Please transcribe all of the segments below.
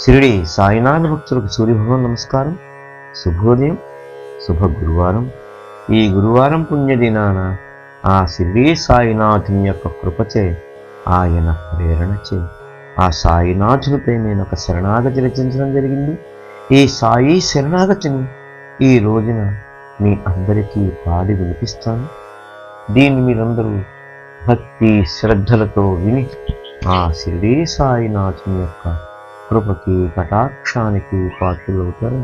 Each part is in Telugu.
షిరిడి సాయినాథ భక్తులకు సూర్యభగవాన్ నమస్కారం. శుభోదయం, శుభ గురువారం. ఈ గురువారం పుణ్యదినాన ఆ షిరిడి సాయినాథుని యొక్క కృపచే, ఆయన ప్రేరణచే ఆ సాయినాథునిపై నేను ఒక శరణాగతి రచించడం జరిగింది. ఈ సాయి శరణాగతిని ఈ రోజున మీ అందరికీ పాడి వినిపిస్తాను. దీన్ని మీరందరూ భక్తి శ్రద్ధలతో విని ఆ షిరిడి సాయినాథుని యొక్క కృపకి కటాక్షానికి పాత్రులవుతారు.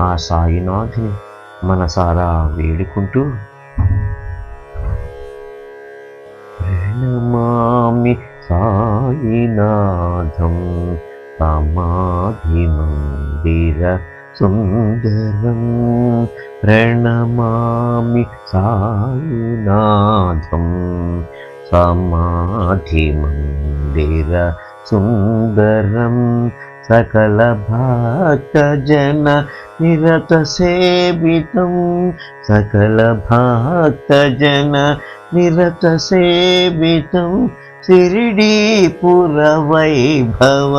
ఆ సాయినాథుని మనసారా వేడుకుంటూ ప్రణమామి సాయినాథం సమాధి మందిర సుందరం, ప్రణమామి సాయినాథం సమాధి మందిర సుందరం, సకల భక్త జన నిరత సేవితం, సకల భక్త జన నిరత సేవితం, షిరిడీపుర వైభవ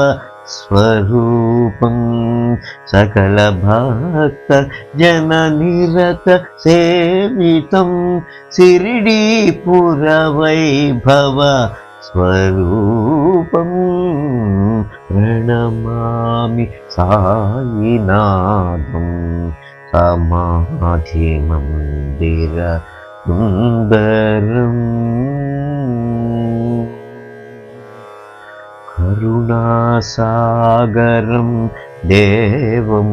స్వరూపం, సకల భక్త జన నిరత సేవితం, షిరిడీపుర వైభవ స్వరూపం, ప్రణమామి సాయినాథం సమాధి మందిర సుందరం, కరుణాసాగరం దేవం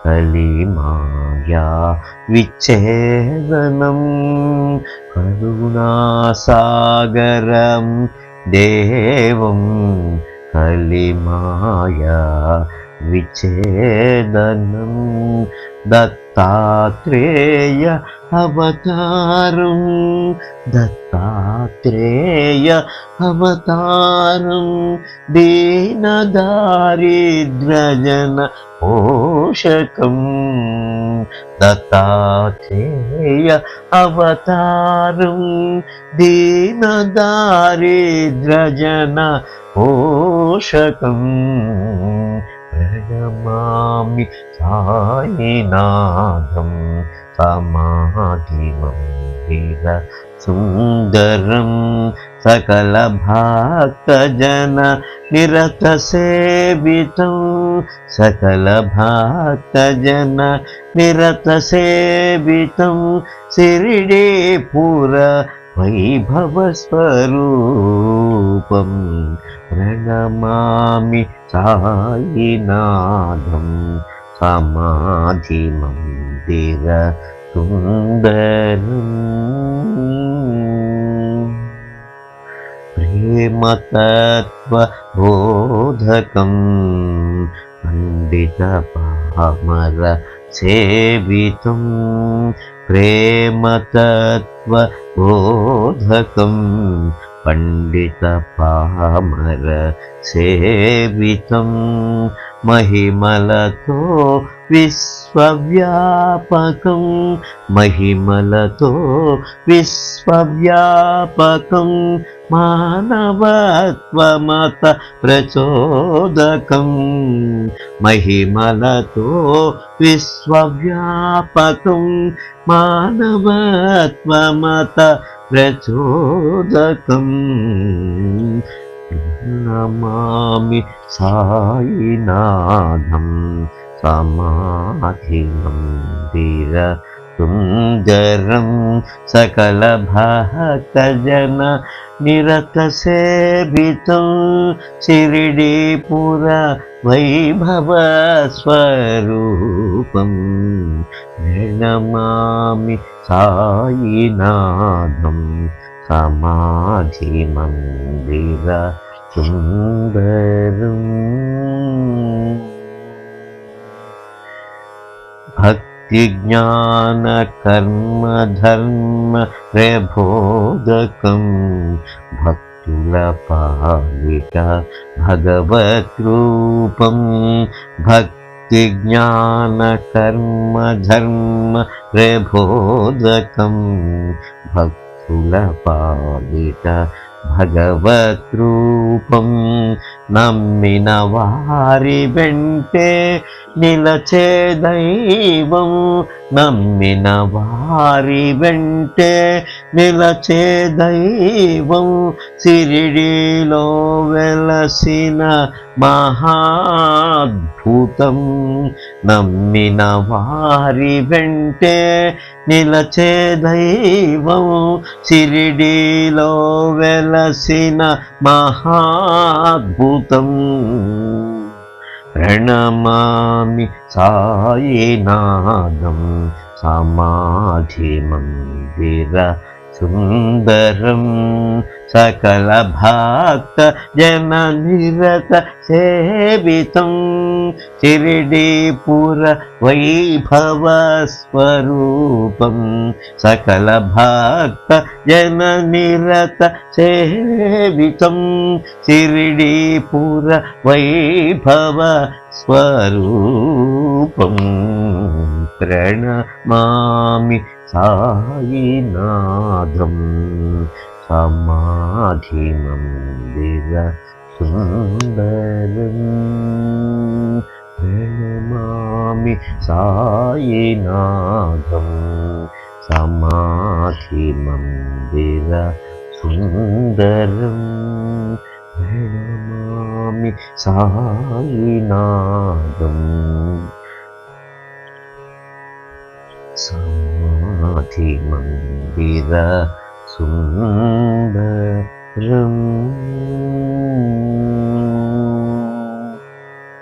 కలిమాయా విచ్ఛేదనం, కరుణాసాగరం దేవం కలిమాయా విచ్ఛేదనం, దత్తాత్రేయ అవతారం, దత్తాత్రేయ అవతారం, దీనదారిద్ర్యజన పోషకం, దత్తాత్రేయ అవతారం, దీనదారిద్ర్యజన పోషకం, ప్రణమామి సాయినాథం సమాధి మందిర సుందరం, సకల భక్త జన నిరత సేవితం, సకల భక్త జన నిరత సేవితం, షిరిడీపుర వైభవ స్వరూపం, ప్రణమామి సాయినాథం సమాధి మందిర సుందరం, ప్రేమతత్వ బోధకం పండిత పామర సేవితం, ప్రేమతత్వ బోధకం పండిత పామర సేవితం, మహిమలతో విశ్వవ్యాపకం, మహిమలతో విశ్వవ్యాపకం, మానవత్వమత ప్రచోదకం, మహిమలతో విశ్వవ్యాపకం, మానవత్వమత ప్రచోదకం, నమామి సాయినాథం సమాధి మందిర సుందరం, సకల భక్త జన నిరత సేవితం, షిరిడీపుర వైభవ స్వరూపం, ప్రణమామి సాయినాథం సమాధి మందిర సుందరం, భక్తి జ్ఞాన కర్మ ధర్మ ప్రబోధకం, భక్తుల పాలిట భగవత్ రూపం, భక్తి జ్ఞాన కర్మ ధర్మ ప్రబోధకం, భక్తుల పాలిట భగవత్ రూపం, నమ్మిన వారి వెంటే నిలచే దైవం, నమ్మిన వారి వెంటే నిలచే దైవం, సిరిడిలో వెలసిన మహాద్భుతం. నమ్మిన వారి వెంటే నిలచే దైవం, సిరిడిలో వెలసిన మహాద్భుతం. ప్రణమామి సాయినాథం సమాధి మందిర సుందరం, సకల భక్త జన నిరత సేవితం, షిరిడీపుర వైభవ స్వరూపం, సకల భక్త జన నిరత సేవితం, షిరిడీపుర వైభవ స్వరూపం. ప్రణమామి సాయినాథం సమాధి మందిర సుందరం. ప్రణమామి సాయినాథం సమాధి మందిర సుందరం. ప్రణమామి సాయినాథం సమాధి మందిర సుందరం.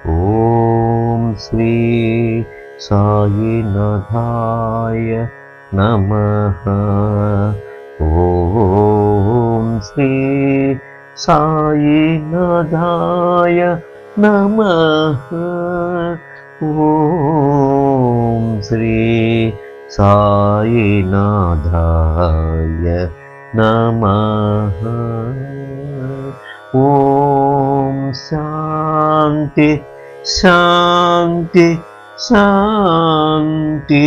ఓం శ్రీ సాయినాథాయ నమః. ఓం శ్రీ సాయినాథాయ నమః. ఓం శ్రీ సాయినాథాయ నమః. ఓం శాంతి శాంతి శాంతి.